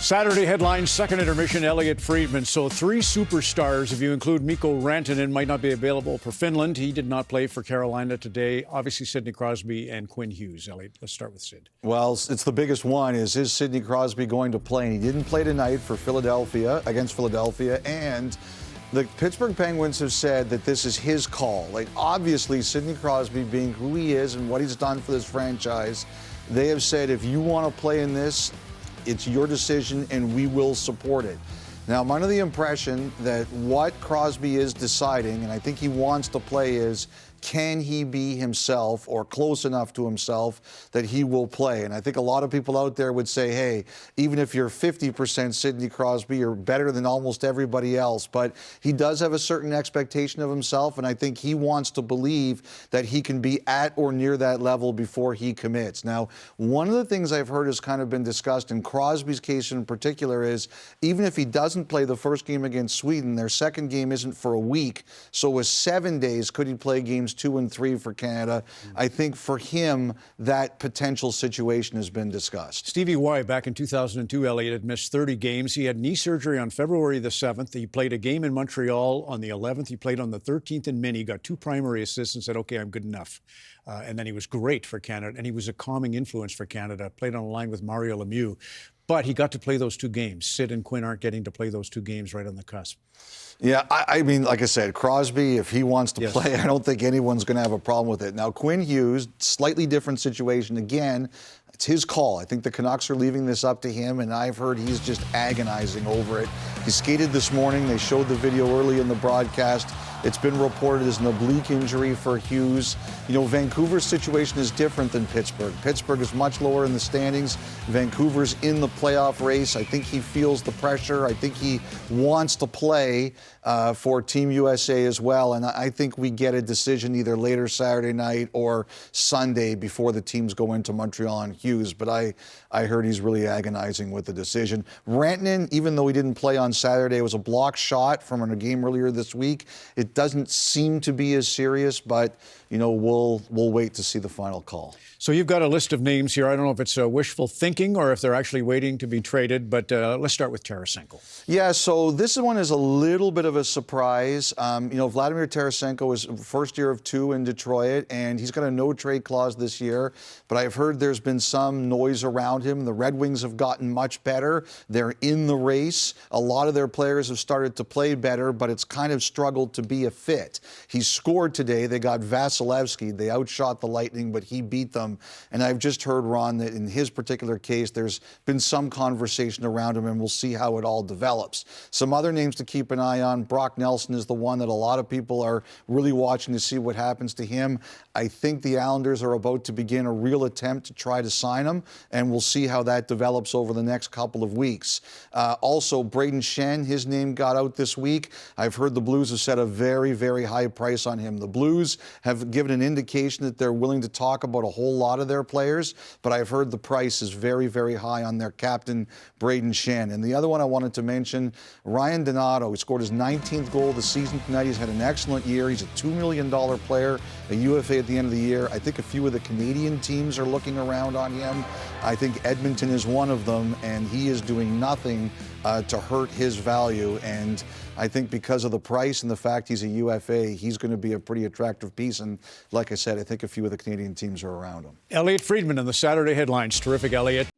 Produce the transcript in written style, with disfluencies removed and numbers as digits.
Saturday headlines, second intermission, Elliotte Friedman. So 3 superstars, if you include Mikko Rantanen, might not be available for Finland. He did not play for Carolina today. Obviously, Sidney Crosby and Quinn Hughes. Elliotte, let's start with Sid. Well, it's the biggest one is Sidney Crosby going to play? And he didn't play tonight for against Philadelphia. And the Pittsburgh Penguins have said that this is his call. Like, obviously, Sidney Crosby being who he is and what he's done for this franchise, they have said, if you want to play in this, it's your decision, and we will support it. Now, I'm under the impression that what Crosby is deciding, and I think he wants to play, is can he be himself or close enough to himself that he will play? And I think a lot of people out there would say, hey, even if you're 50% Sidney Crosby, you're better than almost everybody else. But he does have a certain expectation of himself, and I think he wants to believe that he can be at or near that level before he commits. Now, one of the things I've heard has kind of been discussed in Crosby's case in particular is even if he doesn't play the first game against Sweden, their second game isn't for a week. So with 7 days, could he play games 2 and 3 for Canada? I think for him, that potential situation has been discussed. Stevie Y, back in 2002, Elliotte had missed 30 games. He had knee surgery on February the 7th. He played a game in Montreal on the 11th. He played on the 13th in Minnie, got 2 primary assists and said, okay, I'm good enough. And then he was great for Canada, and he was a calming influence for Canada. Played on a line with Mario Lemieux. But he got to play those 2 games. Sid and Quinn aren't getting to play those 2 games right on the cusp. Yeah, I mean, like I said, Crosby, if he wants to play, I don't think anyone's going to have a problem with it. Now, Quinn Hughes, slightly different situation. Again, it's his call. I think the Canucks are leaving this up to him, and I've heard he's just agonizing over it. He skated this morning. They showed the video early in the broadcast. It's been reported as an oblique injury for Hughes. You know, Vancouver's situation is different than Pittsburgh. Pittsburgh is much lower in the standings. Vancouver's in the playoff race. I think he feels the pressure. I think he wants to play for Team USA as well. And I think we get a decision either later Saturday night or Sunday before the teams go into Montreal and Hughes. But I heard he's really agonizing with the decision. Rantanen, even though he didn't play on Saturday, it was a blocked shot from a game earlier this week. It doesn't seem to be as serious, but you know, we'll wait to see the final call. So you've got a list of names here. I don't know if it's wishful thinking or if they're actually waiting to be traded, but let's start with Tarasenko. Yeah, so this one is a little bit of a surprise. You know, Vladimir Tarasenko is first year of 2 in Detroit, and he's got a no-trade clause this year, but I've heard there's been some noise around him. The Red Wings have gotten much better. They're in the race. A lot of their players have started to play better, but it's kind of struggled to be a fit. He scored today. They got Vasilevsky. They outshot the Lightning, but he beat them. And I've just heard, Ron, that in his particular case, there's been some conversation around him, and we'll see how it all develops. Some other names to keep an eye on. Brock Nelson is the one that a lot of people are really watching to see what happens to him. I think the Islanders are about to begin a real attempt to try to sign him, and we'll see how that develops over the next couple of weeks. Also, Braden Shen, his name got out this week. I've heard the Blues have set a very, very high price on him. The Blues have given an indication that they're willing to talk about a whole lot of their players, but I've heard the price is very, very high on their captain, Braden Shen. And the other one I wanted to mention, Ryan Donato. He scored his 19th goal of the season tonight. He's had an excellent year. He's a $2 million player, a UFA at the end of the year. I think a few of the Canadian teams are looking around on him. I think Edmonton is one of them, and he is doing nothing to hurt his value. And I think because of the price and the fact he's a UFA, he's going to be a pretty attractive piece. And like I said, I think a few of the Canadian teams are around him. Elliotte Friedman in the Saturday headlines. Terrific, Elliotte.